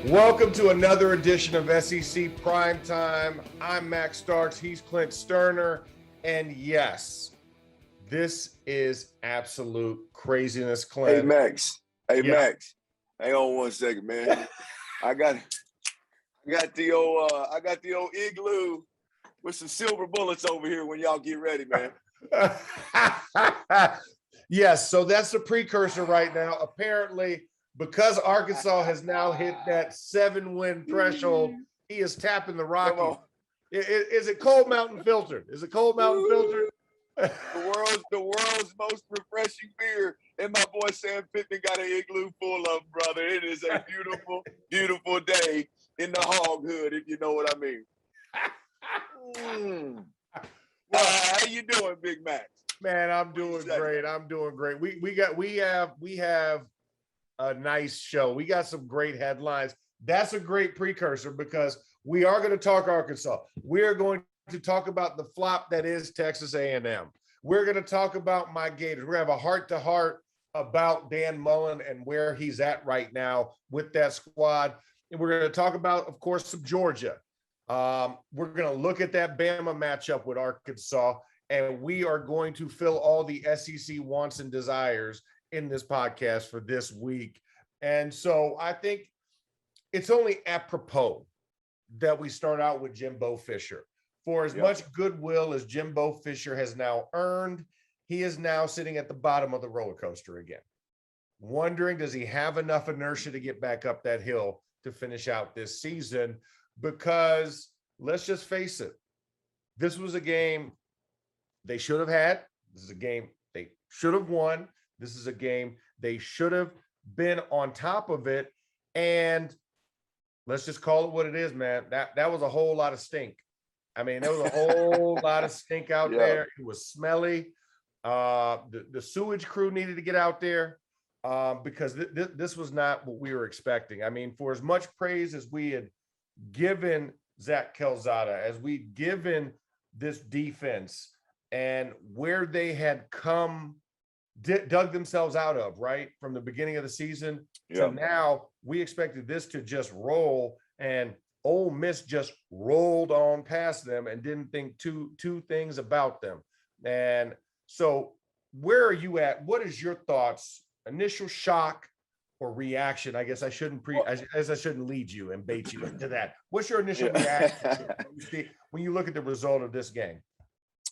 Welcome to another edition of SEC Primetime. I'm Max Starks. He's Clint Stoerner. And yes, this is absolute craziness, Clint. Hey, Max. Yeah. Max. Hang on one second, man. I got the old igloo with some silver bullets over here when y'all get ready, man. Yes, so that's the precursor right now. Apparently, because Arkansas has now hit that 7-win threshold, he is tapping the Rocky. Is it Cold Mountain filtered? Is it Cold Mountain filtered? The world's most refreshing beer, and my boy Sam Pittman got an igloo full of them, brother. It is a beautiful, beautiful day in the hog hood, if you know what I mean. Well, how you doing, Big Max? Man, I'm doing great. I'm doing great. We have a nice show. We got some great headlines. That's a great precursor because we are going to talk Arkansas. We are going to talk about the flop that is Texas A&M. We're going to talk about my Gators. We're going to have a heart-to-heart about Dan Mullen and where he's at right now with that squad. And we're going to talk about, of course, some Georgia. We're going to look at that Bama matchup with Arkansas, and we are going to fill all the SEC wants and desires in this podcast for this week. And so I think it's only apropos that we start out with Jimbo Fisher. For as much goodwill as Jimbo Fisher has now earned, he is now sitting at the bottom of the roller coaster again, wondering, does he have enough inertia to get back up that hill to finish out this season? Because let's just face it, this was a game they should have had. This is a game they should have won. This is a game they should have been on top of it. And let's just call it what it is, man. That was a whole lot of stink. I mean, there was a whole lot of stink out there. It was smelly. The sewage crew needed to get out there because this was not what we were expecting. I mean, for as much praise as we had given Zach Calzada, as we'd given this defense and where they had dug themselves out of, right, from the beginning of the season to now, we expected this to just roll, and Ole Miss just rolled on past them and didn't think two things about them. And so where are you at? What is your thoughts, initial shock or reaction? I guess I shouldn't I shouldn't lead you and bait you into that. What's your initial reaction when you look at the result of this game?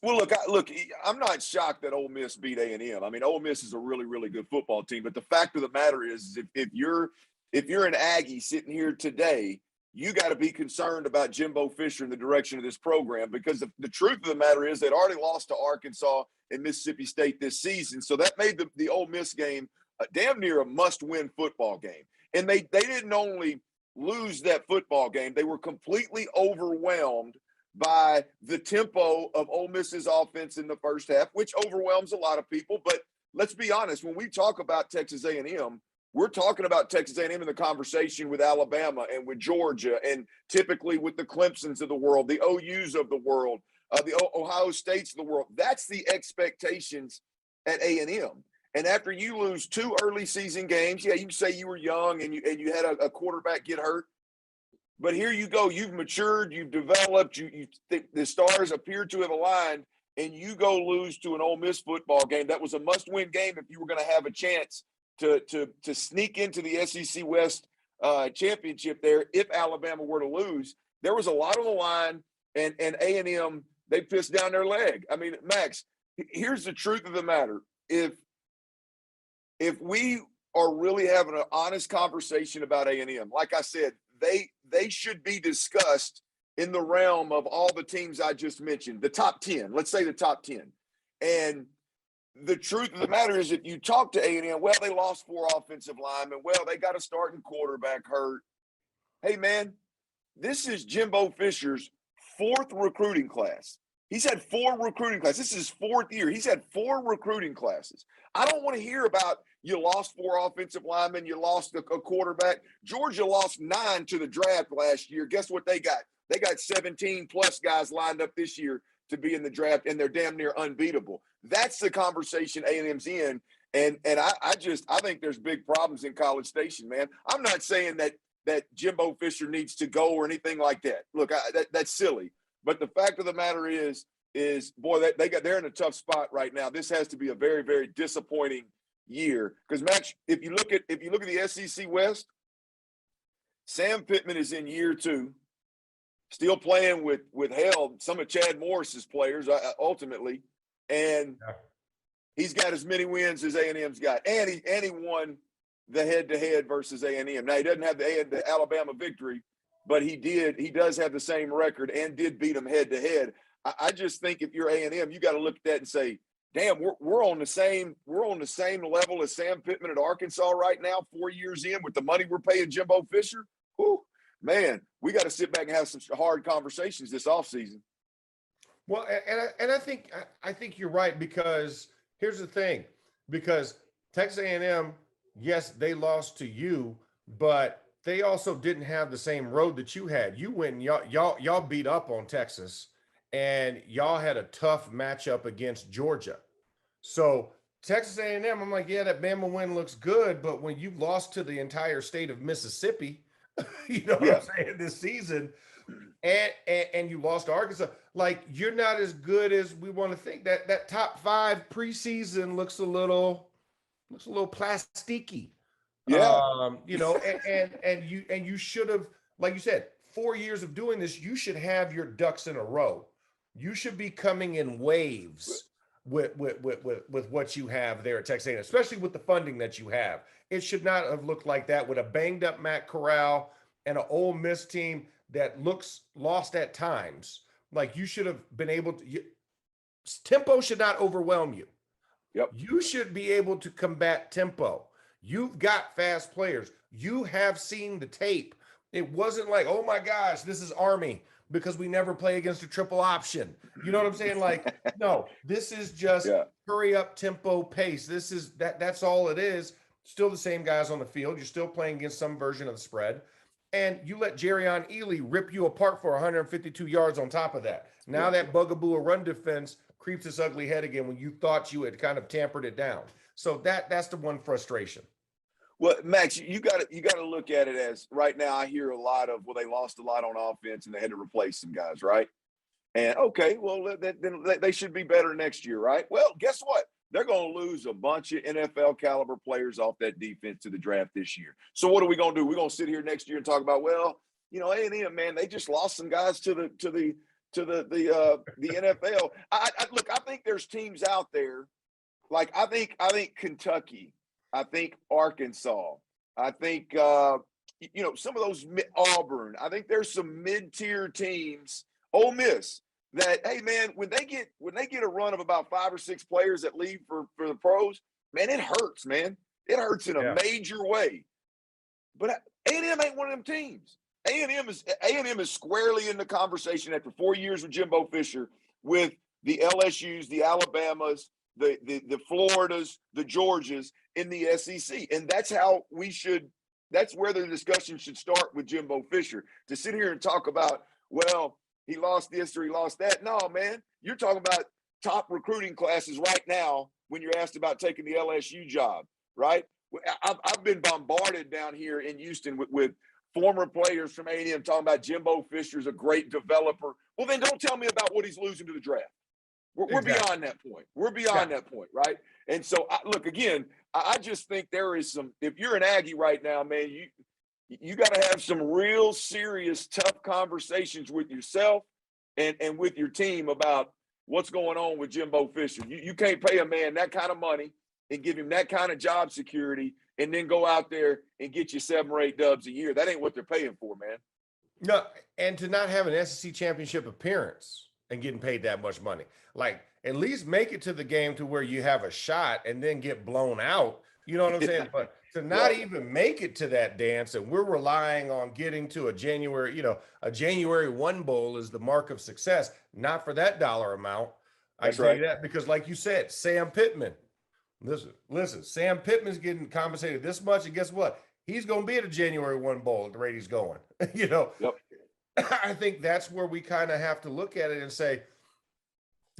Well, look, I'm not shocked that Ole Miss beat A&M. I mean, Ole Miss is a really, really good football team. But the fact of the matter is, if you're an Aggie sitting here today, you got to be concerned about Jimbo Fisher and the direction of this program, because the truth of the matter is they'd already lost to Arkansas and Mississippi State this season. So that made the Ole Miss game damn near a must-win football game. And they didn't only lose that football game, they were completely overwhelmed by the tempo of Ole Miss's offense in the first half, which overwhelms a lot of people. But let's be honest, when we talk about Texas A&M, we're talking about Texas A&M in the conversation with Alabama and with Georgia, and typically with the Clemsons of the world, the OUs of the world, the Ohio States of the world. That's the expectations at A&M. And after you lose 2 early season games, you can say you were young and you had a quarterback get hurt. But here you go. You've matured. You've developed. The stars appear to have aligned, and you go lose to an Ole Miss football game. That was a must-win game if you were going to have a chance to sneak into the SEC West championship there. If Alabama were to lose, there was a lot on the line, and A&M, they pissed down their leg. I mean, Max, here's the truth of the matter. If we are really having an honest conversation about A&M, like I said, they should be discussed in the realm of all the teams I just mentioned, the top 10, let's say the top 10. And the truth of the matter is, if you talk to A&M, well, they lost 4 offensive linemen. Well, they got a starting quarterback hurt. Hey, man, this is Jimbo Fisher's 4th recruiting class. He's had 4 recruiting classes. This is his 4th year. He's had 4 recruiting classes. I don't want to hear about you lost 4 offensive linemen, you lost a quarterback. Georgia lost 9 to the draft last year. Guess what they got? They got 17-plus guys lined up this year to be in the draft, and they're damn near unbeatable. That's the conversation A&M's in, and I think there's big problems in College Station, man. I'm not saying that that Jimbo Fisher needs to go or anything like that. Look, that's silly. But the fact of the matter is boy, they're in a tough spot right now. This has to be a very, very disappointing year. Because Max, if you look at the SEC West, Sam Pittman is in year 2, still playing with some of Chad Morris's players ultimately, and he's got as many wins as A&M's got, and he won the head-to-head versus A&M. Now he doesn't have the Alabama victory, but he does have the same record and did beat them head-to-head. I just think if you're A&M, you got to look at that and say, damn, we're on the same level as Sam Pittman at Arkansas right now, 4 years in, with the money we're paying Jimbo Fisher. Whew, man, we got to sit back and have some hard conversations this offseason. Well, and I think you're right, because here's the thing, because Texas A&M, yes, they lost to you, but they also didn't have the same road that you had. You went, y'all beat up on Texas, and y'all had a tough matchup against Georgia. So Texas A&M, I'm like, yeah, that Bama win looks good, but when you lost to the entire state of Mississippi, you know what I'm saying, this season, and you lost to Arkansas, like, you're not as good as we want to think. That top 5 preseason looks a little plasticky. Yeah. You know, and you should have, like you said, 4 years of doing this, you should have your ducks in a row. You should be coming in waves with what you have there at Texas A&M, especially with the funding that you have. It should not have looked like that with a banged up Matt Corral and an Ole Miss team that looks lost at times. Like, you should have been able to. Tempo should not overwhelm you. Yep. You should be able to combat tempo. You've got fast players. You have seen the tape. It wasn't like, oh my gosh, this is Army because we never play against a triple option. You know what I'm saying? Like, no, this is just hurry up, tempo, pace. This is that's all it is. Still the same guys on the field. You're still playing against some version of the spread. And you let Jerrion Ely rip you apart for 152 yards on top of that. Now that bugaboo of run defense creeps its ugly head again when you thought you had kind of tampered it down. So that's the one frustration. Well, Max, you got to look at it as right now. I hear a lot of, well, they lost a lot on offense and they had to replace some guys, right? And okay, well, then they should be better next year, right? Well, guess what? They're going to lose a bunch of NFL caliber players off that defense to the draft this year. So what are we going to do? We're going to sit here next year and talk about, well, you know, A&M, man, they just lost some guys to the NFL. Look, I think there's teams out there, like I think Kentucky, I think Arkansas, I think you know, some of those Auburn. I think there's some mid-tier teams, Ole Miss, that, hey man, when they get a run of about 5 or 6 players that leave for the pros, man, it hurts, man. It hurts in a major way. But A&M ain't one of them teams. A&M is squarely in the conversation after 4 years with Jimbo Fisher with the LSUs, the Alabamas, the Floridas, the Georgias in the SEC. And that's where the discussion should start with Jimbo Fisher. To sit here and talk about, well, he lost this or he lost that. No, man, you're talking about top recruiting classes right now when you're asked about taking the LSU job, right? I've been bombarded down here in Houston with former players from A&M talking about Jimbo Fisher's a great developer. Well, then don't tell me about what he's losing to the draft. We're beyond that point. We're beyond that point, right? And so, look, again, I just think there is some – if you're an Aggie right now, man, you got to have some real serious, tough conversations with yourself and with your team about what's going on with Jimbo Fisher. You can't pay a man that kind of money and give him that kind of job security and then go out there and get you 7 or 8 dubs a year. That ain't what they're paying for, man. No, and to not have an SEC championship appearance and getting paid that much money. Like, at least make it to the game to where you have a shot and then get blown out. You know what I'm saying? But to not even make it to that dance, and we're relying on getting to a January 1 bowl is the mark of success, not for that dollar amount. I can tell you that, because like you said, Sam Pittman, listen, Sam Pittman's getting compensated this much, and guess what? He's going to be at a January 1 bowl at the rate he's going. You know, I think that's where we kind of have to look at it and say,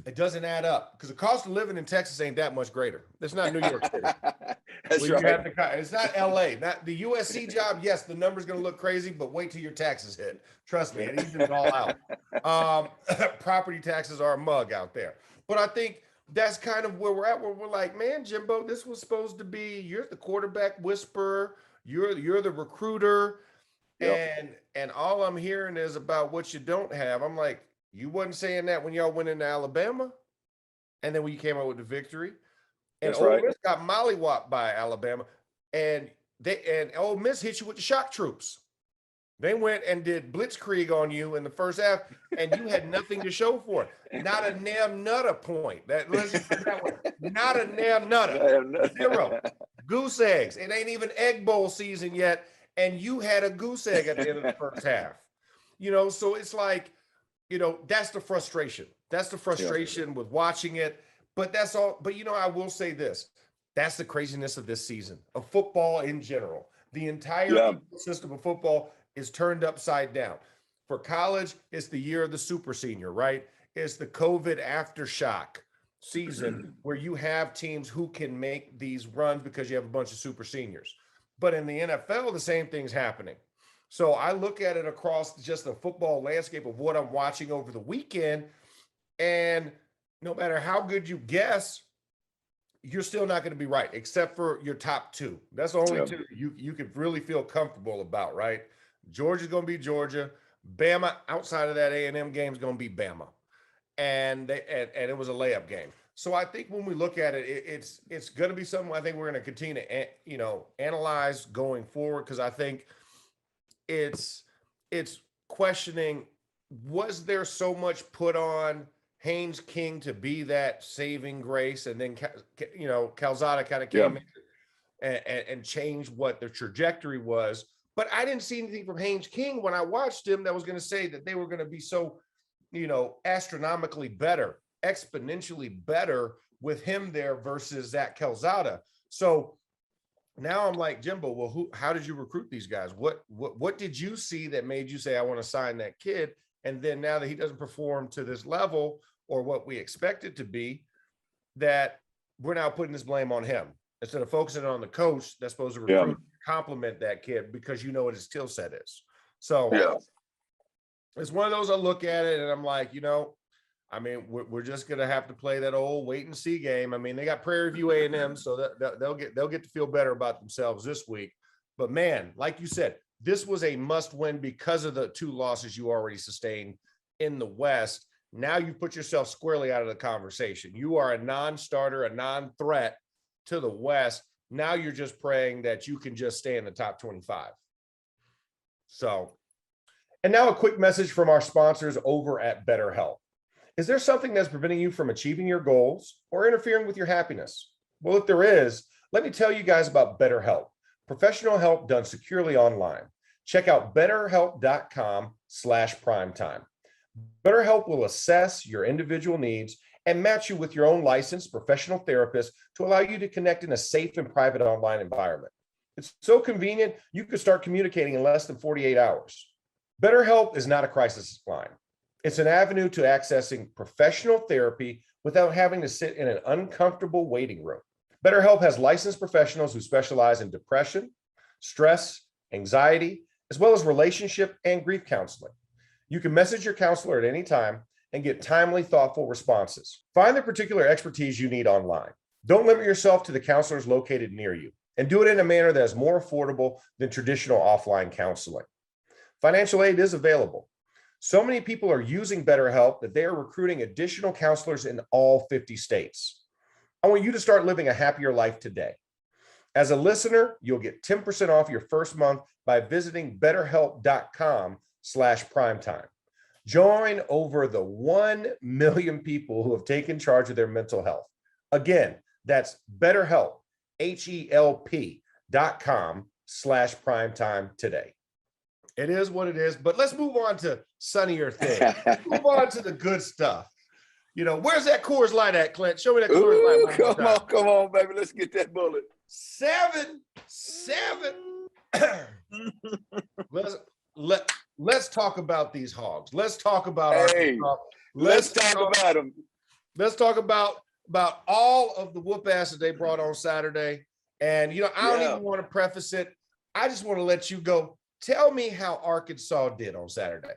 it doesn't add up, because the cost of living in Texas ain't that much greater. It's not New York City. That's Well, right. you have to, it's not LA, not the USC job. Yes, the number's going to look crazy, but wait till your taxes hit. Trust me, it evens it all out. Property taxes are a mug out there. But I think that's kind of where we're at, where we're like, man, Jimbo, this was supposed to be, you're the quarterback whisperer, you're the recruiter, and all I'm hearing is about what you don't have. I'm like, you wasn't saying that when y'all went into Alabama, and then when you came out with the victory. And That's Ole right. Miss got mollywopped by Alabama, and Ole Miss hit you with the shock troops. They went and did blitzkrieg on you in the first half, and you had nothing to show for it. Not a damn nutter point. Let's just put that way. Not a damn nutter. Zero. Goose eggs. It ain't even Egg Bowl season yet, and you had a goose egg at the end of the first half. So it's like, that's the frustration. That's the frustration with watching it. But that's all. But, I will say this. That's the craziness of this season, of football in general. The entire system of football is turned upside down. For college, it's the year of the super senior, right? It's the COVID aftershock season where you have teams who can make these runs because you have a bunch of super seniors. But in the NFL, the same thing's happening. So I look at it across just the football landscape of what I'm watching over the weekend, and no matter how good you guess, you're still not going to be right, except for your top two. That's the only two you could really feel comfortable about, right? Georgia's going to be Georgia. Bama, outside of that A&M game, is going to be Bama. And it was a layup game. So I think when we look at it, it's going to be something I think we're going to continue to analyze going forward, because I think it's questioning, was there so much put on Haynes King to be that saving grace, and then Calzada kind of came in and changed what the trajectory was. But I didn't see anything from Haynes King when I watched him that was going to say that they were going to be so, astronomically better, exponentially better with him there versus Zach Calzada. So now I'm like, Jimbo, well, how did you recruit these guys? What did you see that made you say, I want to sign that kid? And then now that he doesn't perform to this level or what we expect it to be, that we're now putting this blame on him instead of focusing on the coach that's supposed to recruit, compliment that kid because what his skill set is. So it's one of those, I look at it and I'm like, we're just going to have to play that old wait and see game. I mean, they got Prairie View A&M, so that they'll get to feel better about themselves this week. But man, like you said, this was a must win because of the two losses you already sustained in the West. Now you put yourself squarely out of the conversation. You are a non-starter, a non-threat to the West. Now you're just praying that you can just stay in the top 25. So, and now a quick message from our sponsors over at BetterHelp. Is there something that's preventing you from achieving your goals or interfering with your happiness? Well, if there is, let me tell you guys about BetterHelp, professional help done securely online. Check out betterhelp.com/primetime. BetterHelp will assess your individual needs and match you with your own licensed professional therapist to allow you to connect in a safe and private online environment. It's so convenient, you could start communicating in less than 48 hours. BetterHelp is not a crisis line. It's an avenue to accessing professional therapy without having to sit in an uncomfortable waiting room. BetterHelp has licensed professionals who specialize in depression, stress, anxiety, as well as relationship and grief counseling. You can message your counselor at any time and get timely, thoughtful responses. Find the particular expertise you need online. Don't limit yourself to the counselors located near you, and do it in a manner that is more affordable than traditional offline counseling. Financial aid is available. So many people are using BetterHelp that they are recruiting additional counselors in all 50 states. I want you to start living a happier life today. As a listener, you'll get 10% off your first month by visiting betterhelp.com/primetime. Join over the 1 million people who have taken charge of their mental health. Again, that's BetterHelp, HELP.com/primetime today. It is what it is, but let's move on to sunnier things. Move on to the good stuff. Where's that Coors Light at, Clint? Show me that Coors Light. Come on, baby. Let's get that bullet. 7. Let's talk about these hogs. Let's talk about Arkansas. Let's talk about them. Let's talk about all of the whoop ass that they brought on Saturday. And, I don't even want to preface it. I just want to let you go. Tell me how Arkansas did on Saturday.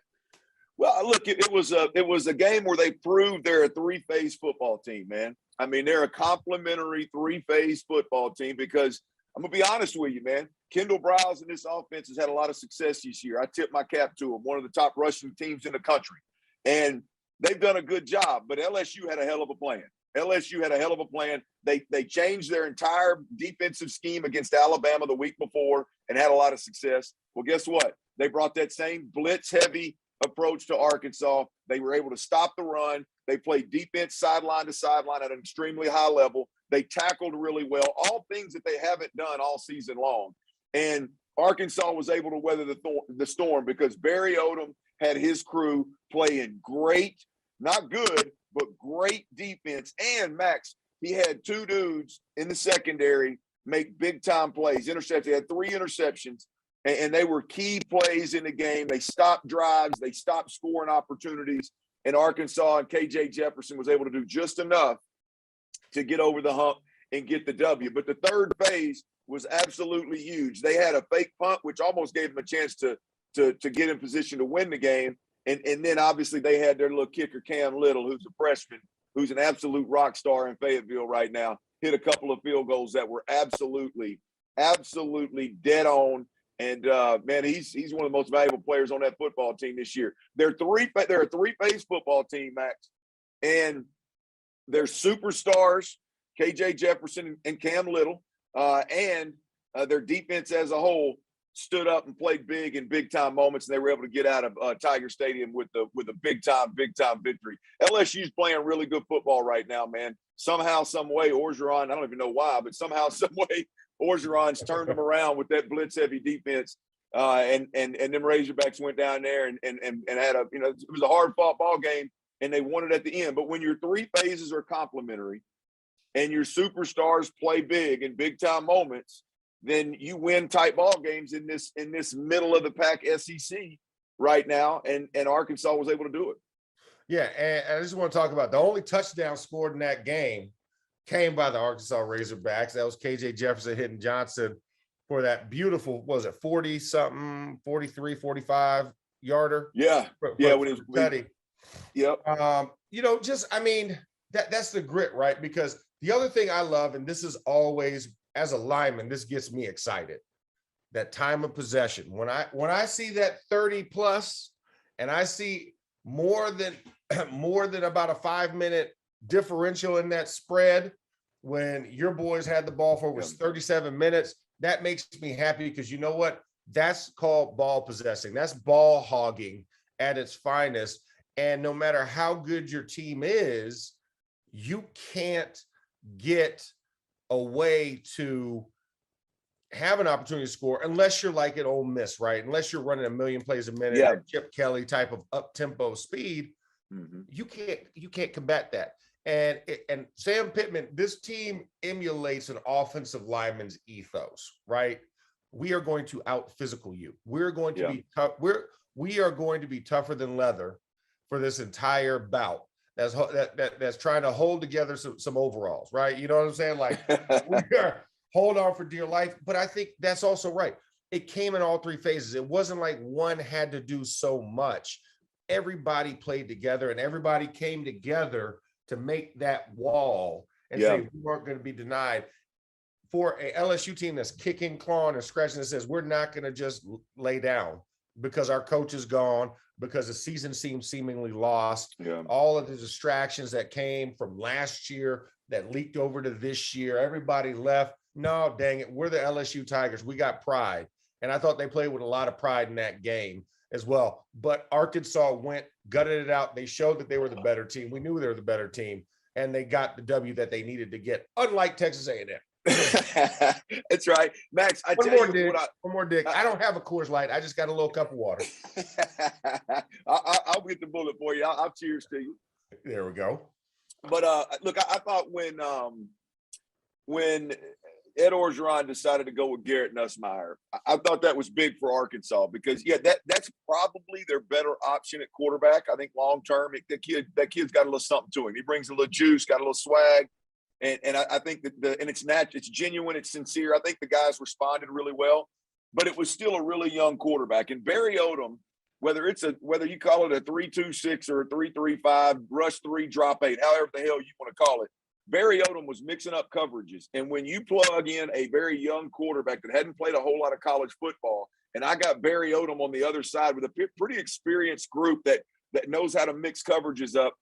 Well, look, it was a game where they proved they're a three-phase football team, man. I mean, they're a complementary three-phase football team because I'm going to be honest with you, man. Kendall Briles and this offense has had a lot of success this year. I tip my cap to them, one of the top rushing teams in the country. And they've done a good job, but LSU had a hell of a plan. LSU had a hell of a plan. They changed their entire defensive scheme against Alabama the week before and had a lot of success. Well, guess what? They brought that same blitz-heavy approach to Arkansas. They were able to stop the run. They played defense sideline to sideline at an extremely high level. They tackled really well, all things that they haven't done all season long. And Arkansas was able to weather the storm because Barry Odom had his crew playing great, not good, but great defense. And Max, he had two dudes in the secondary make big-time plays, interceptions. They had 3 interceptions, and they were key plays in the game. They stopped drives. They stopped scoring opportunities. And Arkansas and KJ Jefferson was able to do just enough to get over the hump and get the W. But the third phase was absolutely huge. They had a fake punt, which almost gave them a chance to get in position to win the game. And then obviously they had their little kicker, Cam Little, who's a freshman, who's an absolute rock star in Fayetteville right now, hit a couple of field goals that were absolutely dead on. And man, he's one of the most valuable players on that football team this year. They're a three-phase football team, Max, and they're superstars, KJ Jefferson and Cam Little, and their defense as a whole stood up and played big in big-time moments, and they were able to get out of Tiger Stadium with a big-time victory. LSU's playing really good football right now, man. Somehow, some way, Orgeron, I don't even know why, but somehow, some way, Orgeron's turned them around with that blitz-heavy defense, and them Razorbacks went down there and had it was a hard-fought ball game, and they won it at the end. But when your three phases are complementary and your superstars play big in big-time moments, then you win tight ball games in this middle of the pack SEC right now, and Arkansas was able to do it. Yeah, and I just want to talk about the only touchdown scored in that game came by the Arkansas Razorbacks. That was KJ Jefferson hitting Johnson for that beautiful, what was it, 40-something, 43, 45 yarder? Yeah, when it was tutty. Yep. That's the grit, right? Because the other thing I love, and this is always, as a lineman, this gets me excited, that time of possession. When I see that 30 plus, and I see more than about a 5-minute differential in that spread, when your boys had the ball for was 37 minutes, that makes me happy, because you know what? That's called ball possessing. That's ball hogging at its finest. And no matter how good your team is, you can't get a way to have an opportunity to score unless you're like at Ole Miss, right? Unless you're running a million plays a minute, at Chip Kelly type of up-tempo speed, you can't combat that. And Sam Pittman, this team emulates an offensive lineman's ethos, right? We are going to out-physical you. We're going to be tough. We are going to be tougher than leather for this entire bout. That's trying to hold together some overalls, right? You know what I'm saying? Like, we are hold on for dear life. But I think that's also right. It came in all three phases. It wasn't like one had to do so much. Everybody played together, and everybody came together to make that wall and say we weren't going to be denied. For a LSU team that's kicking, clawing, and scratching, that says we're not going to just lay down because our coach is gone, because the season seems seemingly lost. All of the distractions that came from last year that leaked over to this year, everybody left. No, dang it, we're the LSU Tigers. We got pride. And I thought they played with a lot of pride in that game as well. But Arkansas went, gutted it out. They showed that they were the better team. We knew they were the better team, and they got the W that they needed to get, unlike Texas A&M. That's right, Max. One more, Dick. I don't have a Coors Light. I just got a little cup of water. I'll get the bullet for you. I'll cheers to you. There we go. But look, I thought when Ed Orgeron decided to go with Garrett Nussmeier, I thought that was big for Arkansas, because that's probably their better option at quarterback. I think long term, that kid's got a little something to him. He brings a little juice, got a little swag. And I think that and it's natural, it's genuine, it's sincere. I think the guys responded really well, but it was still a really young quarterback. And Barry Odom, whether you call it a 3-2-6 or a 3-3-5, rush 3, drop 8, however the hell you want to call it, Barry Odom was mixing up coverages. And when you plug in a very young quarterback that hadn't played a whole lot of college football, and I got Barry Odom on the other side with a pretty experienced group that knows how to mix coverages up,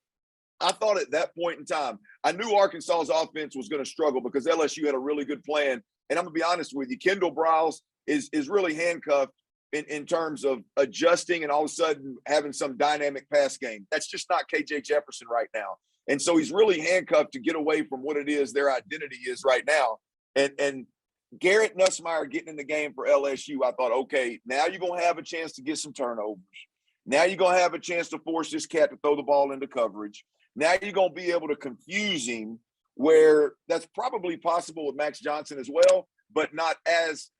I thought at that point in time, I knew Arkansas's offense was going to struggle because LSU had a really good plan. And I'm going to be honest with you, Kendall Briles is really handcuffed in terms of adjusting and all of a sudden having some dynamic pass game. That's just not KJ Jefferson right now. And so he's really handcuffed to get away from what it is their identity is right now. And Garrett Nussmeier getting in the game for LSU, I thought, okay, now you're going to have a chance to get some turnovers. Now you're going to have a chance to force this cat to throw the ball into coverage. Now you're going to be able to confuse him, where that's probably possible with Max Johnson as well, but not as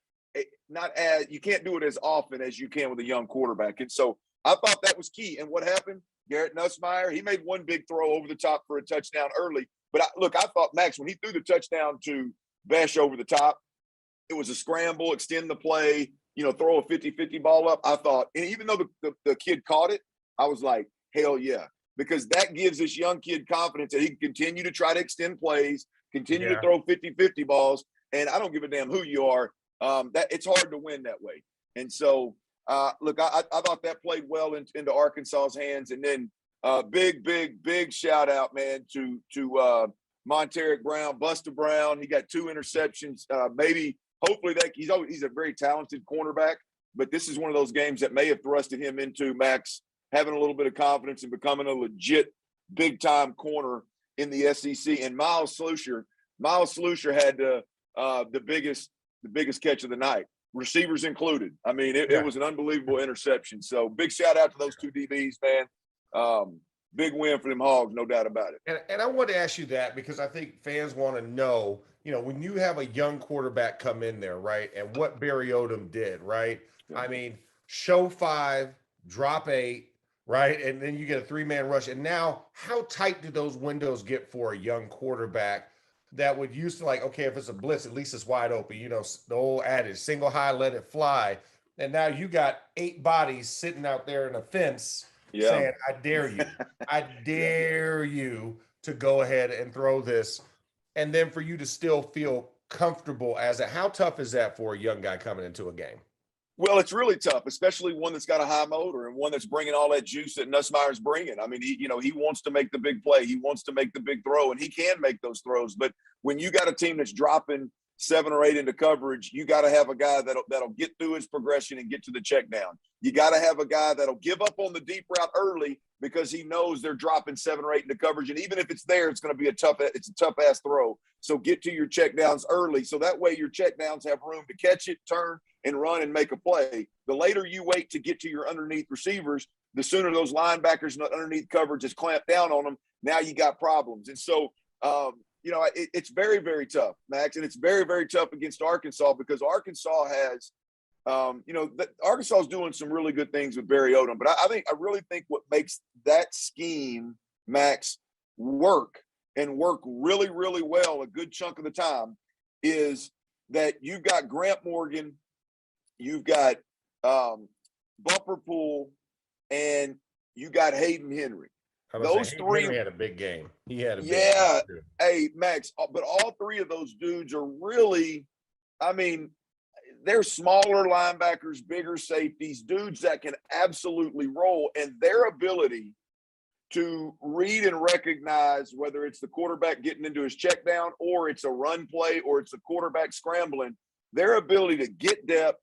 you can't do it as often as you can with a young quarterback. And so I thought that was key. And what happened? Garrett Nussmeier, he made one big throw over the top for a touchdown early. But I thought Max, when he threw the touchdown to Besh over the top, it was a scramble, extend the play, throw a 50-50 ball up. I thought, and even though the kid caught it, I was like, hell yeah. Because that gives this young kid confidence that he can continue to try to extend plays, continue to throw 50-50 balls. And I don't give a damn who you are. That it's hard to win that way. And so, look, I thought that played well into Arkansas's hands. And then big shout out, man, to Monteric Brown, Busta Brown. He got 2 interceptions. Hopefully he's a very talented cornerback, but this is one of those games that may have thrusted him into Max having a little bit of confidence and becoming a legit big-time corner in the SEC. And Miles Slusher had the biggest catch of the night, receivers included. I mean, it was an unbelievable interception. So big shout out to those 2 DBs, man. Big win for them Hogs, no doubt about it. And I want to ask you that because I think fans want to know, when you have a young quarterback come in there, right, and what Barry Odom did, right? Yeah. I mean, show 5, drop 8, right? And then you get a 3-man rush. And now how tight do those windows get for a young quarterback that would used to okay, if it's a blitz, at least it's wide open. The old adage, single high, let it fly. And now you got 8 bodies sitting out there in a fence saying, I dare you. I dare you to go ahead and throw this. And then for you to still feel comfortable how tough is that for a young guy coming into a game? Well, it's really tough, especially one that's got a high motor and one that's bringing all that juice that Nussmeier's bringing. I mean, he wants to make the big play. He wants to make the big throw, and he can make those throws. But when you got a team that's dropping 7 or 8 into coverage, you got to have a guy that'll get through his progression and get to the check down. You got to have a guy that'll give up on the deep route early because he knows they're dropping 7 or 8 into coverage. And even if it's there, it's going to be a tough ass throw. So get to your check downs early. So that way your check downs have room to catch it, turn, and run and make a play. The later you wait to get to your underneath receivers, the sooner those linebackers underneath coverage is clamped down on them. Now you got problems. And so, it's very, very tough, Max. And it's very, very tough against Arkansas because Arkansas has, Arkansas is doing some really good things with Barry Odom. But I really think what makes that scheme, Max, work really, really well a good chunk of the time is that you've got Grant Morgan, you've got Bumper Pool, and you got Hayden Henry. Those 3 Henry had a big game. He had a big game. Hey, Max, but all 3 of those dudes are really, I mean, they're smaller linebackers, bigger safeties, dudes that can absolutely roll, and their ability to read and recognize whether it's the quarterback getting into his check down or it's a run play or it's a quarterback scrambling, their ability to get depth,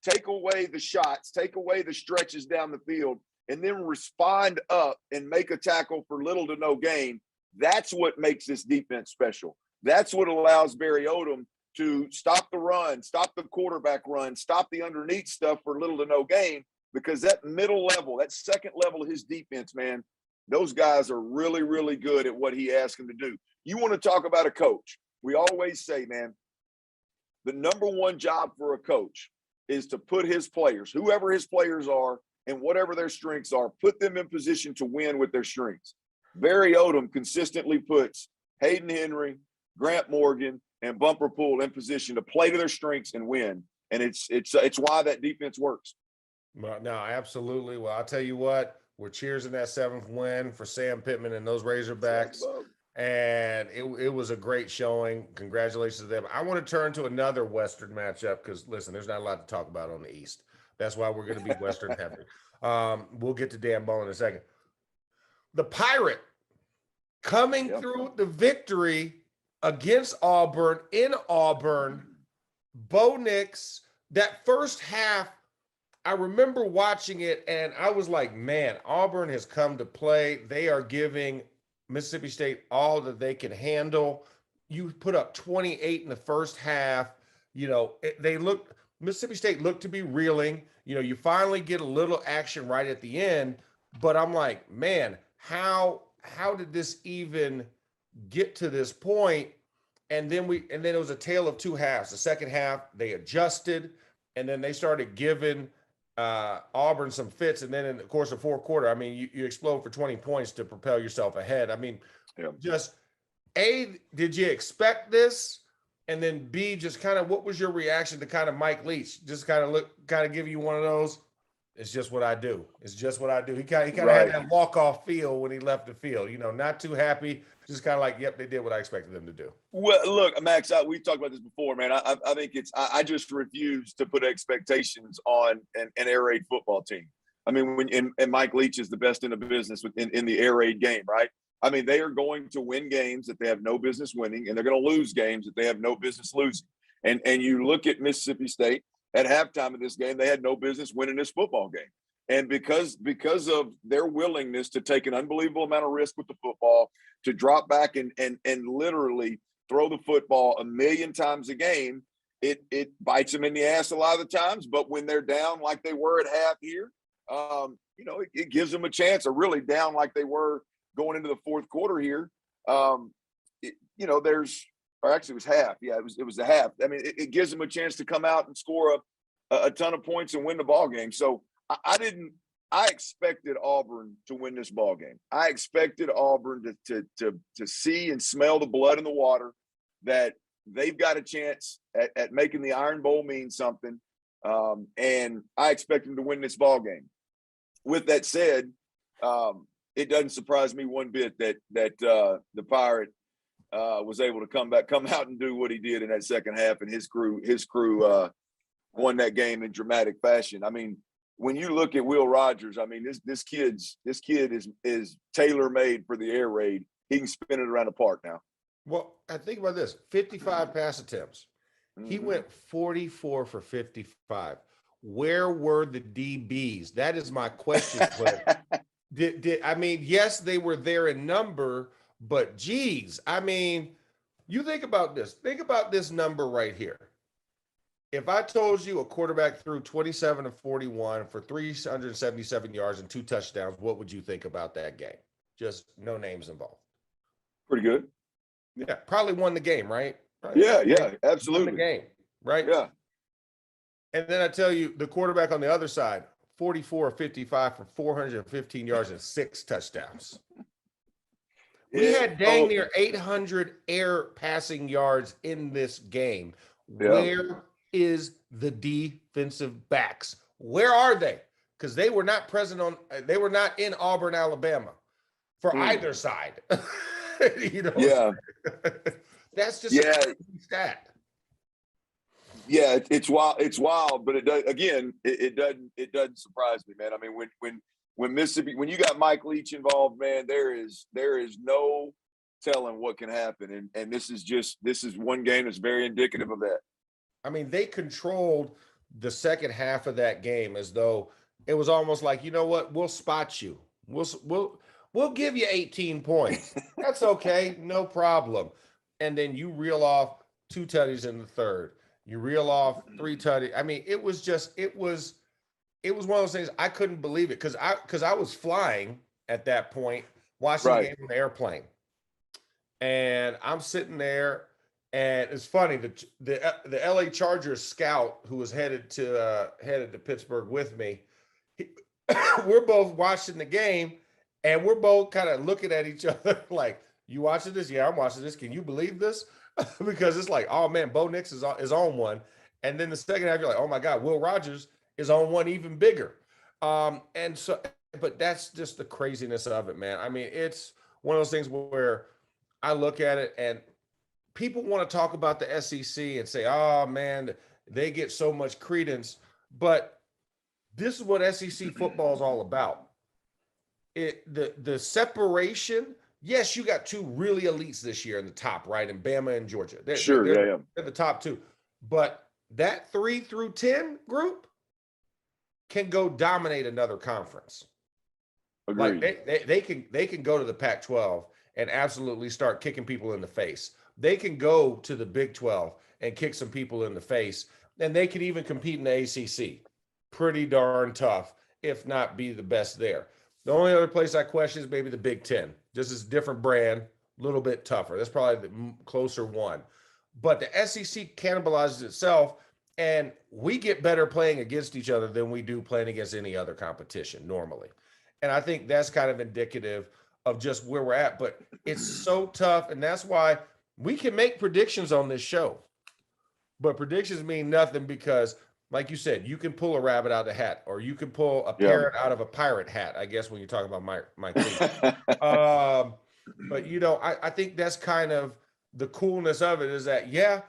take away the shots, take away the stretches down the field, and then respond up and make a tackle for little to no gain. That's what makes this defense special. That's what allows Barry Odom to stop the run, stop the quarterback run, stop the underneath stuff for little to no gain, because that middle level, that second level of his defense, man, those guys are really, really good at what he asks them to do. You want to talk about a coach. We always say, man, the number one job for a coach is to put his players, whoever his players are, and whatever their strengths are, put them in position to win with their strengths. Barry Odom consistently puts Hayden Henry, Grant Morgan, and Bumper Pool in position to play to their strengths and win. And it's why that defense works. Well, no, absolutely. Well, I'll tell you what, we're cheersing that 7th win for Sam Pittman and those Razorbacks. And it was a great showing. Congratulations to them. I want to turn to another Western matchup because, listen, there's not a lot to talk about on the East. That's why we're going to be Western heavy. We'll get to Dan Mullen in a second. The Pirate coming through the victory against Auburn in Auburn. Bo Nix, that first half, I remember watching it and I was like, man, Auburn has come to play. They are giving Mississippi State all that they can handle. You put up 28 in the first half. You know, Mississippi State looked to be reeling. You know, you finally get a little action right at the end, but I'm like, man, how did this even get to this point? And then it was a tale of two halves. The second half, they adjusted, and then they started giving Auburn some fits. And then in the course of fourth quarter, I mean, you explode for 20 points to propel yourself ahead. I mean, just A, did you expect this? And then B, just kind of what was your reaction to kind of Mike Leach? Just kind of give you one of those. It's just what I do. It's just what I do. He kind of had that walk-off feel when he left the field. You know, not too happy. Just kind of like, yep, they did what I expected them to do. Well, look, Max, we talked about this before, man. I think I just refuse to put expectations on an air raid football team. I mean, and Mike Leach is the best in the business in the air raid game, right? I mean, they are going to win games that they have no business winning, and they're going to lose games that they have no business losing. And you look at Mississippi State at halftime of this game, they had no business winning this football game. And because of their willingness to take an unbelievable amount of risk with the football, to drop back and literally throw the football a million times a game, it bites them in the ass a lot of the times. But when they're down like they were at half here, you know, it gives them a chance. Or really down like they were going into the fourth quarter here. You know, it was half. Yeah, it was a half. I mean, it gives them a chance to come out and score a ton of points and win the ball game. So I expected Auburn to win this ball game. I expected Auburn to see and smell the blood in the water, that they've got a chance at making the Iron Bowl mean something. And I expect them to win this ball game. With that said, it doesn't surprise me one bit that the Pirate was able to come out and do what he did in that second half, and his crew won that game in dramatic fashion. I mean, when you look at Will Rogers, I mean, this kid is tailor-made for the air raid. He can spin it around the park now. Well, I think about this: 55 pass attempts. Mm-hmm. He went 44 for 55. Where were the DBs? That is my question. I mean, yes, they were there in number, but geez, I mean, you think about this. Think about this number right here. If I told you a quarterback threw 27 of 41 for 377 yards and 2 touchdowns, what would you think about that game? Just no names involved. Pretty good. Yeah, probably won the game, right? Yeah, absolutely. Won the game, right? Yeah. And then I tell you, the quarterback on the other side, 44 of 55 for 415 yards and 6 touchdowns. We had dang near 800 air passing yards in this game. Yeah. Where is the defensive backs? Where are they? Because they were not they were not in Auburn, Alabama for either side. You know? Yeah. That's just a stat. Yeah, it's wild. It's wild, but it does. Again, it doesn't surprise me, man. I mean, when Mississippi, when you got Mike Leach involved, man, there is no telling what can happen, and this is one game that's very indicative of that. I mean, they controlled the second half of that game as though it was almost like, you know what, we'll spot you. We'll give you 18 points. That's okay, no problem. And then you reel off 2 tutties in the third. You reel off 3 tutties. I mean, it was one of those things I couldn't believe it because I was flying at that point, watching the game on the airplane, and I'm sitting there. And it's funny, the LA Chargers scout who was headed to Pittsburgh with me, we're both watching the game, and we're both kind of looking at each other like, you watching this? Yeah, I'm watching this. Can you believe this? because it's like, oh man, Bo Nix is on one. And then the second half, you're like, oh my God, Will Rogers is on one even bigger. And so, but that's just the craziness of it, man. I mean, it's one of those things where I look at it and people want to talk about the SEC and say, oh man, they get so much credence. But this is what SEC football is all about. The separation. Yes, you got two really elites this year in the top, right? In Bama and Georgia. They're the top two. But that 3 through 10 group can go dominate another conference. Agreed. Like they can go to the Pac-12 and absolutely start kicking people in the face. They can go to the Big 12 and kick some people in the face, and they could even compete in the ACC. Pretty darn tough, if not be the best there. The only other place I question is maybe the Big 10. Just as a different brand, a little bit tougher. That's probably the closer one. But the SEC cannibalizes itself, and we get better playing against each other than we do playing against any other competition normally. And I think that's kind of indicative of just where we're at. But it's so tough, and that's why we can make predictions on this show. But predictions mean nothing because, like you said, you can pull a rabbit out of the hat, or you can pull a parrot out of a pirate hat, I guess, when you're talking about my but, you know, I think that's kind of the coolness of it is that, yeah,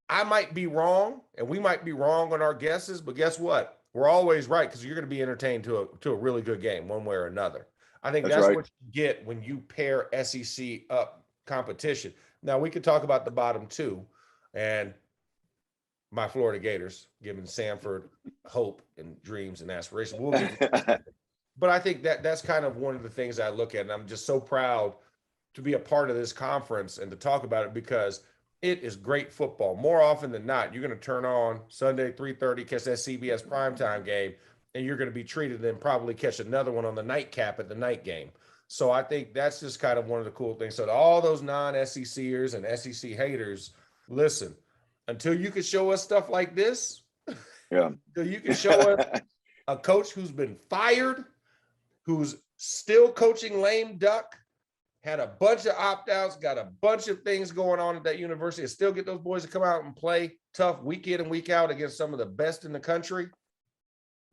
I might be wrong, and we might be wrong on our guesses, but guess what? We're always right because you're going to be entertained to a really good game one way or another. I think that's right. What you get when you pair SEC up competition. Now, we could talk about the bottom two and my Florida Gators, giving Samford hope and dreams and aspirations. We'll get but I think that's kind of one of the things I look at, and I'm just so proud to be a part of this conference and to talk about it because it is great football. More often than not, you're going to turn on Sunday 3:30, catch that CBS primetime game, and you're going to be treated, and probably catch another one on the nightcap at the night game. So I think that's just kind of one of the cool things. So to all those non-SECers and SEC haters, listen, until you can show us stuff like this, until you can show us a coach who's been fired, who's still coaching lame duck, had a bunch of opt-outs, got a bunch of things going on at that university, and still get those boys to come out and play tough week in and week out against some of the best in the country,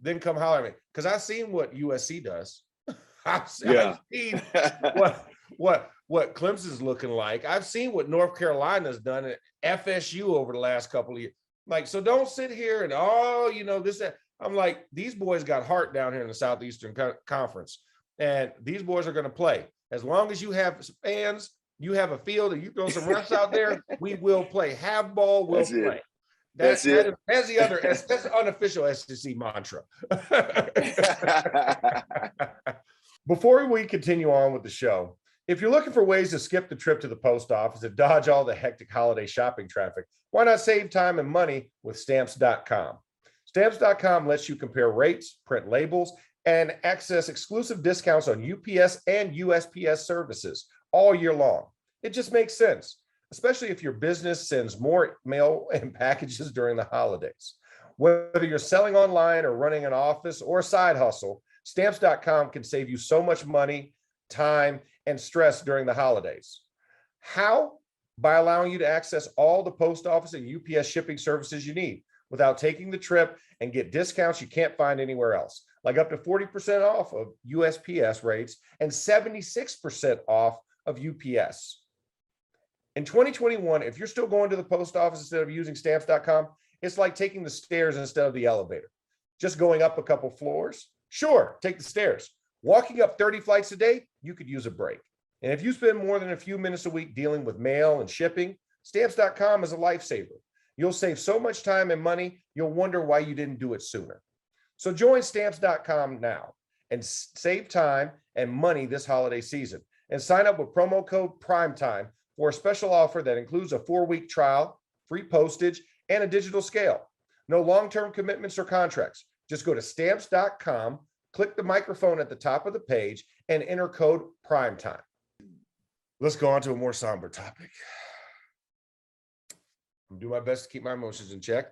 then come holler at me. Because I've seen what USC does. I've seen what Clemson's looking like. I've seen what North Carolina's done at FSU over the last couple of years. Like, so don't sit here and, this, that. I'm like, these boys got heart down here in the Southeastern Conference, and these boys are going to play. As long as you have fans, you have a field, and you throw some refs out there, we will play. Have ball, we'll play. That's it. That's the unofficial SEC mantra. Before we continue on with the show, if you're looking for ways to skip the trip to the post office and dodge all the hectic holiday shopping traffic, why not save time and money with Stamps.com? Stamps.com lets you compare rates, print labels, and access exclusive discounts on UPS and USPS services all year long. It just makes sense, especially if your business sends more mail and packages during the holidays. Whether you're selling online or running an office or a side hustle, Stamps.com can save you so much money, time, and stress during the holidays. How? By allowing you to access all the post office and UPS shipping services you need without taking the trip and get discounts you can't find anywhere else, like up to 40% off of USPS rates and 76% off of UPS. In 2021, if you're still going to the post office instead of using Stamps.com, it's like taking the stairs instead of the elevator. Just going up a couple floors? Sure, take the stairs. Walking up 30 flights a day, you could use a break. And if you spend more than a few minutes a week dealing with mail and shipping, Stamps.com is a lifesaver. You'll save so much time and money, you'll wonder why you didn't do it sooner. So join Stamps.com now and save time and money this holiday season. And sign up with promo code Primetime for a special offer that includes a 4-week trial, free postage, and a digital scale. No long-term commitments or contracts. Just go to Stamps.com, click the microphone at the top of the page, and enter code Primetime. Let's go on to a more somber topic. I'm doing my best to keep my emotions in check.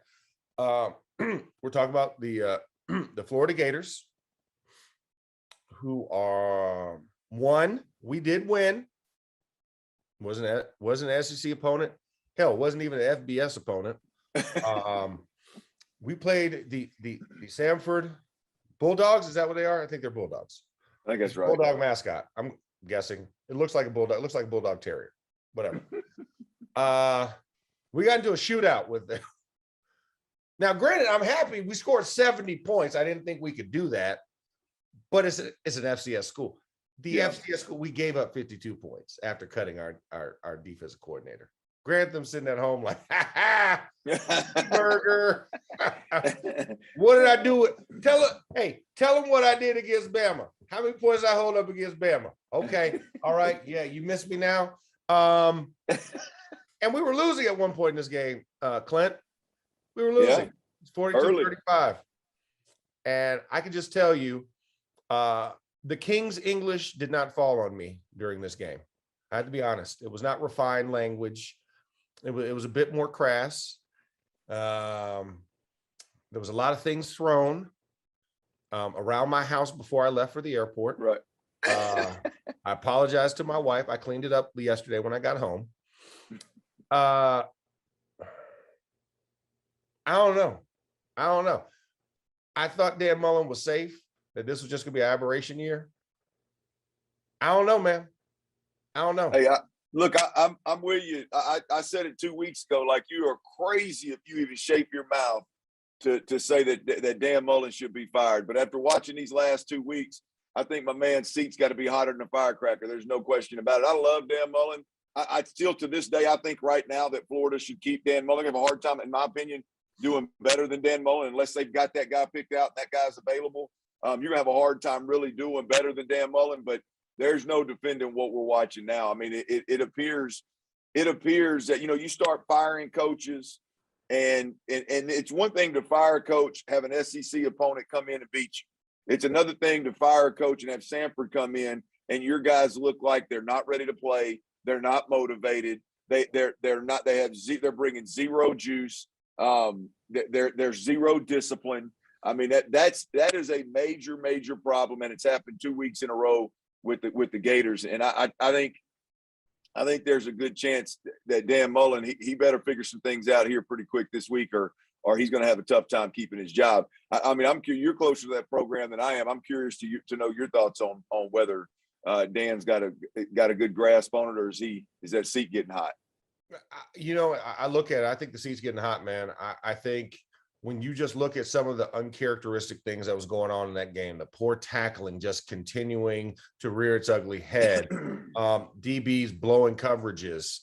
We're talking about the Florida Gators, who are one. We did win. Wasn't an SEC opponent. Hell, it wasn't even an FBS opponent. We played the Samford Bulldogs. Is that what they are? I think they're Bulldogs. I think that's right. Bulldog mascot. I'm guessing. It looks like a bulldog. It looks like a bulldog terrier. Whatever. We got into a shootout with them. Now, granted, I'm happy we scored 70 points. I didn't think we could do that, but it's an FCS school. The FCS school, we gave up 52 points after cutting our defensive coordinator. Grantham sitting at home like, ha ha, burger. What did I do? Tell him what I did against Bama. How many points I hold up against Bama? Okay, all right, yeah, you missed me now. And we were losing at one point in this game, Clint. We were losing. It's 42-35. And I can just tell you, the King's English did not fall on me during this game. I had to be honest. It was not refined language. It was a bit more crass. There was a lot of things thrown around my house before I left for the airport. Right. I apologized to my wife. I cleaned it up yesterday when I got home. I don't know. I thought Dan Mullen was safe, that this was just going to be an aberration year. I don't know, man. I don't know. Hey, I'm with you. I said it 2 weeks ago, like, you are crazy if you even shape your mouth to say that Dan Mullen should be fired. But after watching these last 2 weeks, I think my man's seat's got to be hotter than a firecracker. There's no question about it. I love Dan Mullen. I still, to this day, I think right now that Florida should keep Dan Mullen. I have a hard time, in my opinion, doing better than Dan Mullen unless they've got that guy picked out and that guy's available. You're going to have a hard time really doing better than Dan Mullen, but there's no defending what we're watching now. I mean, it appears that, you start firing coaches, and it's one thing to fire a coach, have an SEC opponent come in and beat you. It's another thing to fire a coach and have Samford come in and your guys look like they're not ready to play. They're not motivated. They're bringing zero juice. There's zero discipline. I mean, that is a major problem, and it's happened 2 weeks in a row with the Gators. And I think there's a good chance that Dan Mullen, he better figure some things out here pretty quick this week, or he's going to have a tough time keeping his job. I mean, I'm curious. You're closer to that program than I am. I'm curious to know your thoughts on whether Dan's got a good grasp on it, or is that seat getting hot? I look at it. I think the seat's getting hot, man. I think when you just look at some of the uncharacteristic things that was going on in that game, the poor tackling just continuing to rear its ugly head, DBs blowing coverages.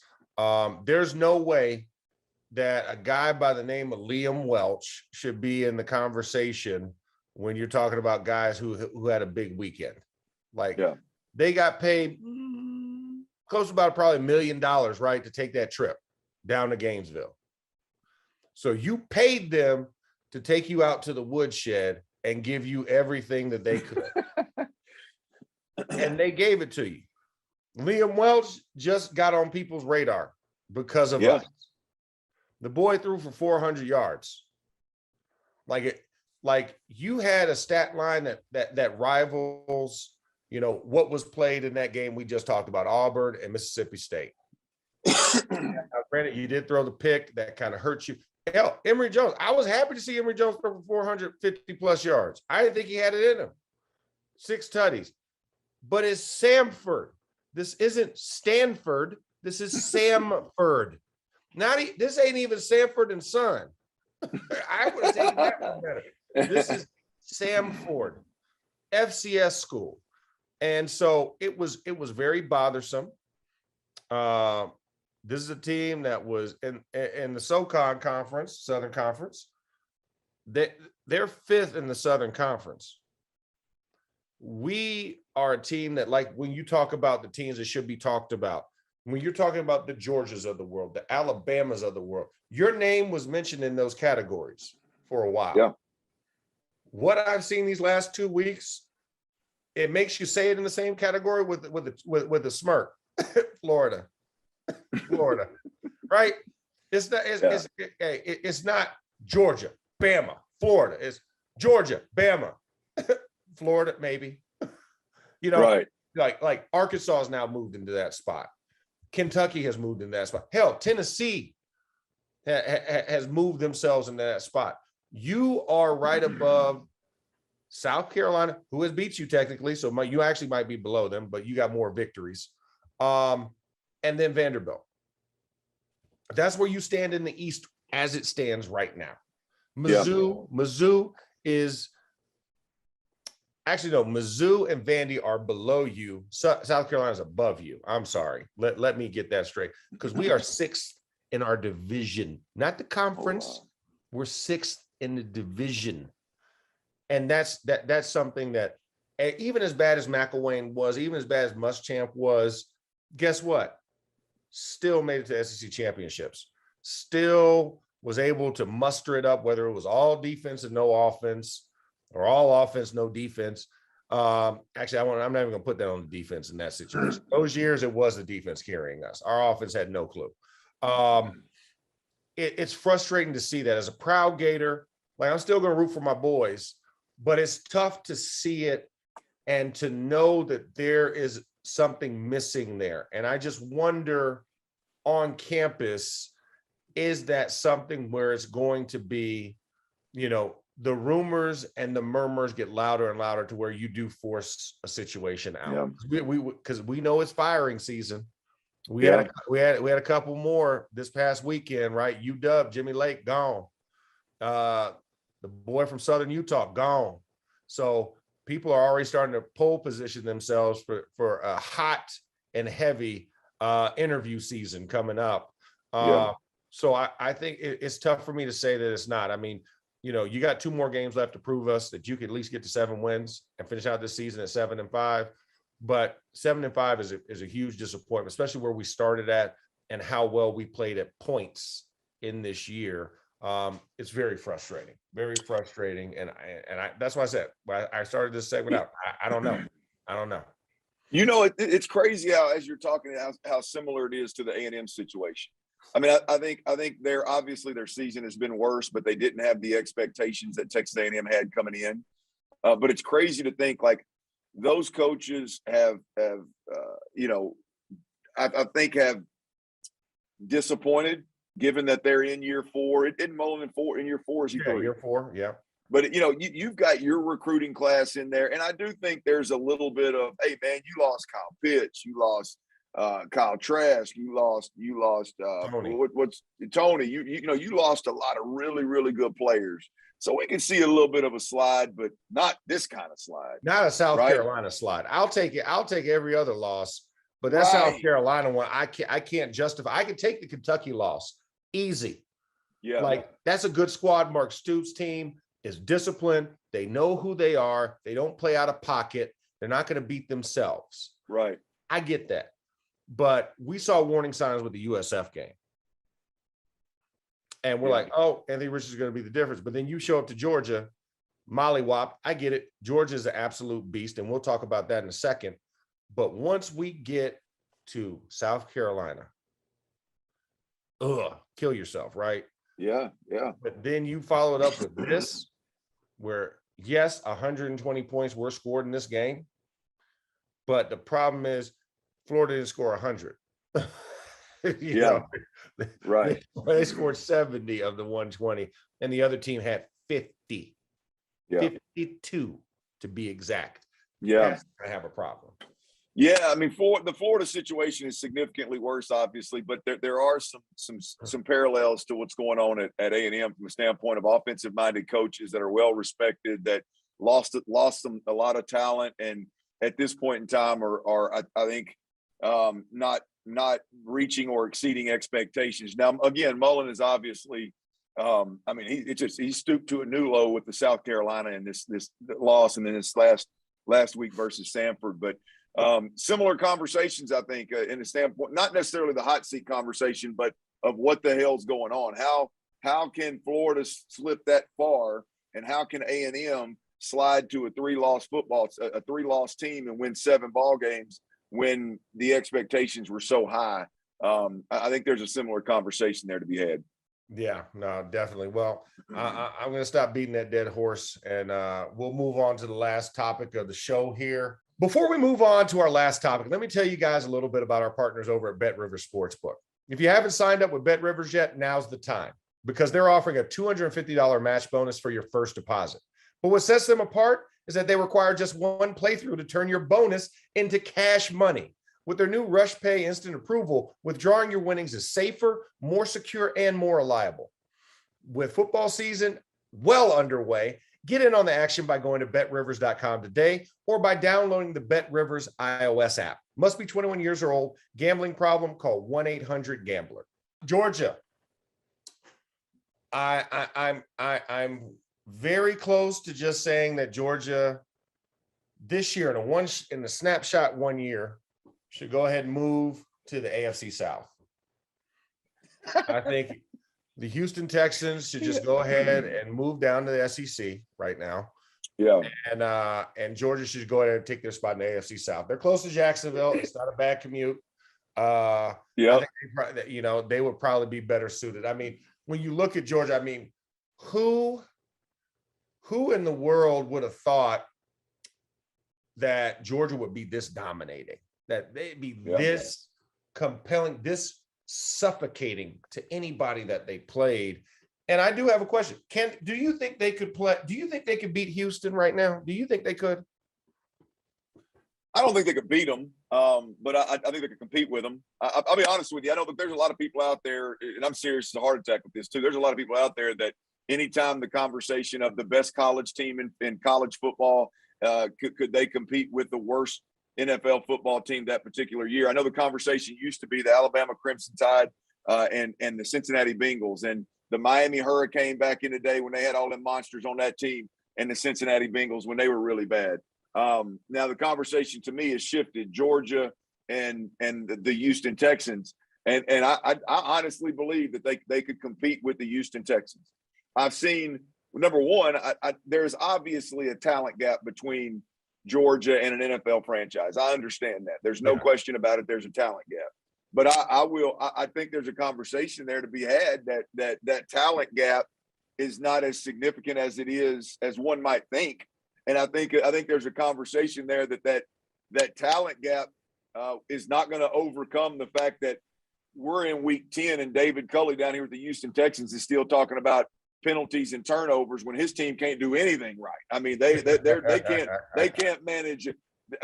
There's no way that a guy by the name of Liam Welch should be in the conversation when you're talking about guys who had a big weekend. They got paid close to about probably $1 million, right, to take that trip down to Gainesville. So you paid them to take you out to the woodshed and give you everything that they could. And they gave it to you. Liam Welch just got on people's radar because of us. The boy threw for 400 yards. Like you had a stat line that rivals, what was played in that game we just talked about, Auburn and Mississippi State. Now, granted, you did throw the pick that kind of hurt you. Hell, Emory Jones. I was happy to see Emory Jones throw for 450 plus yards. I didn't think he had it in him. 6 tutties. But it's Samford. This isn't Stanford. This is Samford. This ain't even Samford and Son. I would have taken that one better. This is Samford, FCS school. And so it was very bothersome. This is a team that was in the SoCon Conference, Southern Conference. They're 5th in the Southern Conference. We are a team that, like, when you talk about the teams that should be talked about, when you're talking about the Georgias of the world, the Alabamas of the world, your name was mentioned in those categories for a while. Yeah. What I've seen these last 2 weeks, it makes you say it in the same category with a smirk. Florida, right? It's not Georgia, Bama, Florida. It's Georgia, Bama, Florida, maybe. Right. Like Arkansas has now moved into that spot. Kentucky has moved into that spot. Hell, Tennessee has moved themselves into that spot. You are right above South Carolina, who has beat you technically, so you actually might be below them, but you got more victories. And then Vanderbilt. That's where you stand in the East as it stands right now. Mizzou is actually no. Mizzou and Vandy are below you. South Carolina is above you. I'm sorry. Let me get that straight, because we are sixth in our division, not the conference. Oh, wow. We're sixth in the division. And that's something that, even as bad as McElwain was, even as bad as Muschamp was, guess what? Still made it to SEC championships. Still was able to muster it up, whether it was all defense and no offense, or all offense, no defense. Actually, I'm not even going to put that on the defense in that situation. Those years, it was the defense carrying us. Our offense had no clue. It's frustrating to see that. As a proud Gator, like, I'm still going to root for my boys, but it's tough to see it and to know that there is something missing there. And I just wonder, on campus, is that something where it's going to be, the rumors and the murmurs get louder and louder to where you do force a situation out? Because we know it's firing season. We had a couple more this past weekend, right? UW, Jimmy Lake, gone. The boy from Southern Utah, gone. So people are already starting to pole position themselves for a hot and heavy interview season coming up. So I think it's tough for me to say that it's not. I mean, you got 2 more games left to prove us that you could at least get to 7 wins and finish out this season at 7-5. But 7-5 is a huge disappointment, especially where we started at and how well we played at points in this year. It's very frustrating, and I that's why I said I started this segment out. I don't know. It's crazy how, as you're talking, how similar it is to the A&M situation. I mean, I think their season has been worse, but they didn't have the expectations that Texas A&M had coming in. But it's crazy to think, like, those coaches have have disappointed, given that they're in year 4. It didn't Mullen in year 4, is he 3? Year 4, yeah. But you've got your recruiting class in there, and I do think there's a little bit of, hey man, you lost Kyle Pitts, you lost Kyle Trask, you lost Tony. Tony. You lost a lot of really, really good players. So we can see a little bit of a slide, but not this kind of slide. Not a South Carolina slide. I'll take it. I'll take every other loss, but that South Carolina one, I can't justify. I can take the Kentucky loss easy. Yeah, like, that's a good squad. Mark Stoops' team is disciplined. They know who they are. They don't play out of pocket. They're not going to beat themselves. Right. I get that, but we saw warning signs with the USF game. And we're like, oh, Anthony Richardson is going to be the difference. But then you show up to Georgia, mollywop. I get it. Georgia is an absolute beast, and we'll talk about that in a second. But once we get to South Carolina, kill yourself, right? Yeah. But then you follow it up with this, where, yes, 120 points were scored in this game. But the problem is Florida didn't score 100. Right. They scored 70 of the 120, and the other team had 50. 52 to be exact. That's gonna have a problem. Yeah, I mean, the Florida situation is significantly worse, obviously, but there are some parallels to what's going on at A&M from a standpoint of offensive-minded coaches that are well respected, that lost some a lot of talent, and at this point in time are I think not reaching or exceeding expectations. Now, again, Mullen is obviously, he stooped to a new low with the South Carolina and this loss, and then this last week versus Samford. But similar conversations, I think, in the standpoint, not necessarily the hot seat conversation, but of what the hell's going on. How can Florida slip that far, and how can A&M slide to a 3-loss team and win 7 ball games when the expectations were so high? I think there's a similar conversation there to be had. Yeah, no, definitely. Well, I'm going to stop beating that dead horse, and we'll move on to the last topic of the show here. Before we move on to our last topic, let me tell you guys a little bit about our partners over at Bet Rivers Sportsbook. If you haven't signed up with BetRivers yet, now's the time because they're offering a $250 match bonus for your first deposit. But what sets them apart is that they require just one playthrough to turn your bonus into cash money. With their new Rush Pay instant approval, withdrawing your winnings is safer, more secure, and more reliable. With football season well underway, get in on the action by going to betrivers.com today or by downloading the BetRivers iOS app. Must be 21 years or old. Gambling problem? Call 1-800-GAMBLER. Georgia. I'm very close to just saying that Georgia this year in the snapshot 1 year should go ahead and move to the AFC South. I think the Houston Texans should just go ahead and move down to the SEC right now. Yeah. And Georgia should go ahead and take their spot in the AFC South. They're close to Jacksonville. It's not a bad commute. I think they would probably be better suited. I mean, when you look at Georgia, I mean, who in the world would have thought that Georgia would be this dominating, that they'd be this compelling, this suffocating to anybody that they played? And I do have a question. Do you think they could beat Houston right now? Do you think they could? I don't think they could beat them, but I think they could compete with them. I'll be honest with you. I know that there's a lot of people out there, and I'm serious, it's a heart attack with this too. There's a lot of people out there that anytime the conversation of the best college team in college football, could they compete with the worst NFL football team that particular year? I know the conversation used to be the Alabama Crimson Tide and the Cincinnati Bengals and the Miami Hurricane back in the day when they had all them monsters on that team, and the Cincinnati Bengals when they were really bad. Now the conversation to me has shifted. Georgia and the Houston Texans, and I honestly believe that they could compete with the Houston Texans. I've seen, number one, there's obviously a talent gap between Georgia and an NFL franchise. I understand that. There's no question about it. There's a talent gap. But I think there's a conversation there to be had that talent gap is not as significant as it is as one might think. And I think there's a conversation there that talent gap is not going to overcome the fact that we're in week 10 and David Culley down here with the Houston Texans is still talking about penalties and turnovers when his team can't do anything right. I mean, they can't manage it.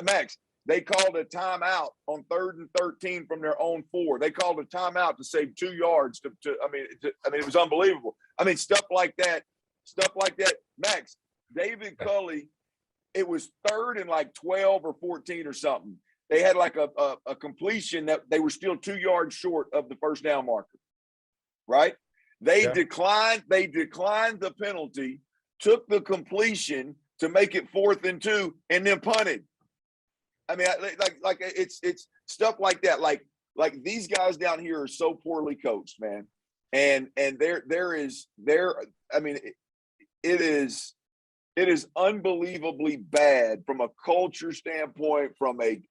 Max, they called a timeout on 3rd and 13 from their own 4. They called a timeout to save 2 yards. I mean, it was unbelievable. I mean, stuff like that. Max, David Culley, it was 3rd and like 12 or 14 or something. They had like a completion that they were still 2 yards short of the first down marker, right? They declined the penalty, took the completion to make it 4th and 2, and then punted. I mean, like it's stuff like that. Like these guys down here are so poorly coached, man. And I mean, it is unbelievably bad from a culture standpoint, from a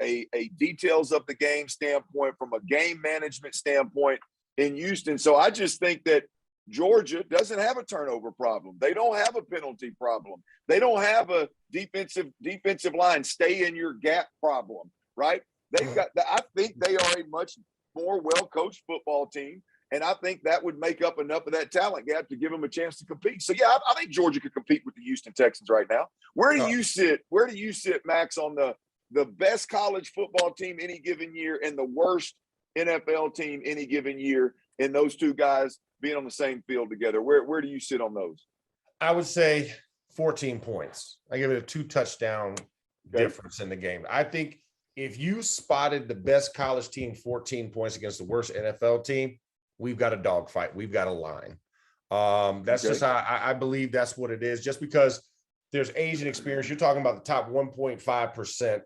details of the game standpoint, from a game management standpoint in Houston. So I just think that Georgia doesn't have a turnover problem. They don't have a penalty problem. They don't have a defensive line stay in your gap problem, right? I think they are a much more well-coached football team. And I think that would make up enough of that talent gap to give them a chance to compete. So, yeah, I think Georgia could compete with the Houston Texans right now. Where do you sit? Where do you sit, Max, on the best college football team any given year and the worst NFL team any given year, and those two guys being on the same field together? Where do you sit on those? I would say 14 points. I give it a 2-touchdown difference in the game. I think if you spotted the best college team 14 points against the worst NFL team, we've got a dogfight. We've got a line. That's just how I believe that's what it is. Just because there's age and experience, you're talking about the top 1.5%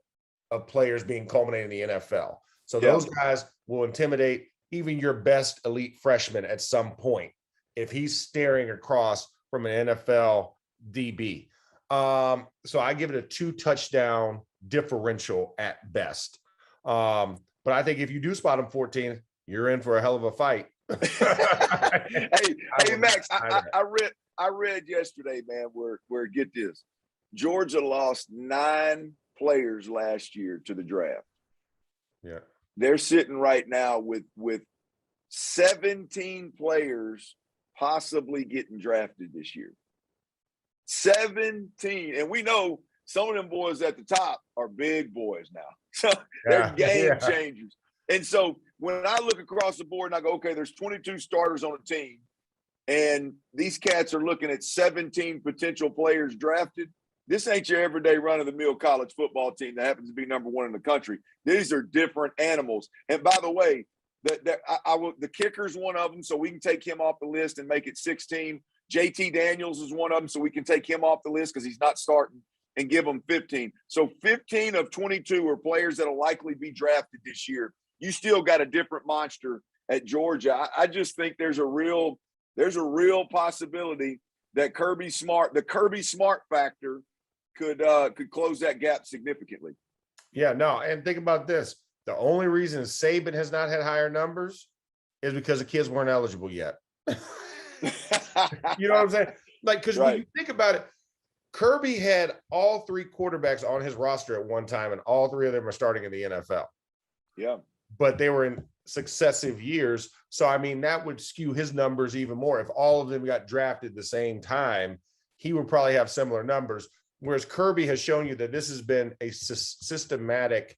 of players being culminated in the NFL. So those guys will intimidate even your best elite freshman at some point if he's staring across from an NFL DB. So I give it a 2-touchdown differential at best. But I think if you do spot him 14, you're in for a hell of a fight. hey, Max, I read yesterday, man, where get this. Georgia lost 9 players last year to the draft. Yeah. They're sitting right now with 17 players possibly getting drafted this year. 17. And we know some of them boys at the top are big boys now. So they're game changers. And so when I look across the board and I go, okay, there's 22 starters on a team, and these cats are looking at 17 potential players drafted. This ain't your everyday run-of-the-mill college football team that happens to be number one in the country. These are different animals. And by the way, the kicker's one of them, so we can take him off the list and make it 16. JT Daniels is one of them, so we can take him off the list because he's not starting and give him 15. So 15 of 22 are players that will likely be drafted this year. You still got a different monster at Georgia. I just think there's a real possibility that the Kirby Smart factor could close that gap significantly. Yeah, no, and think about this. The only reason Saban has not had higher numbers is because the kids weren't eligible yet. You know what I'm saying? Like, because when you think about it, Kirby had all three quarterbacks on his roster at one time, and all three of them are starting in the NFL. Yeah. But they were in successive years. So, I mean, that would skew his numbers even more. If all of them got drafted at the same time, he would probably have similar numbers. Whereas Kirby has shown you that this has been a systematic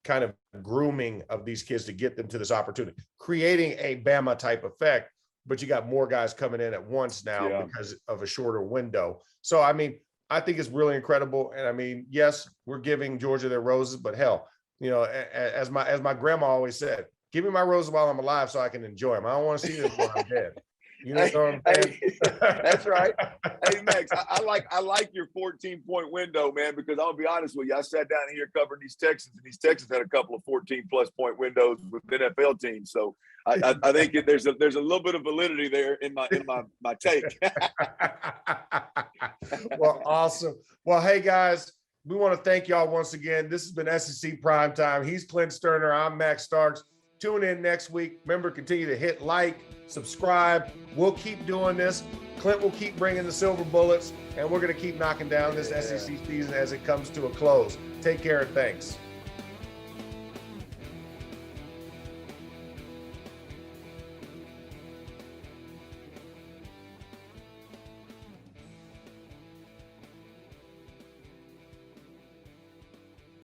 kind of grooming of these kids to get them to this opportunity, creating a Bama type effect, but you got more guys coming in at once now because of a shorter window. So, I mean, I think it's really incredible. And I mean, yes, we're giving Georgia their roses, but hell, you know, as my grandma always said, give me my roses while I'm alive so I can enjoy them. I don't want to see them when I'm dead. You know what I'm saying? That's right. Hey, Max, I like your 14-point window, man, because I'll be honest with you. I sat down here covering these Texans, and these Texans had a couple of 14-plus point windows with NFL teams. So I think there's a little bit of validity there in my take. Well, awesome. Well, hey, guys, we want to thank y'all once again. This has been SEC Primetime. He's Clint Stoerner. I'm Max Starks. Tune in next week. Remember, continue to hit like, subscribe. We'll keep doing this. Clint will keep bringing the silver bullets, and we're going to keep knocking down this SEC season as it comes to a close. Take care and thanks.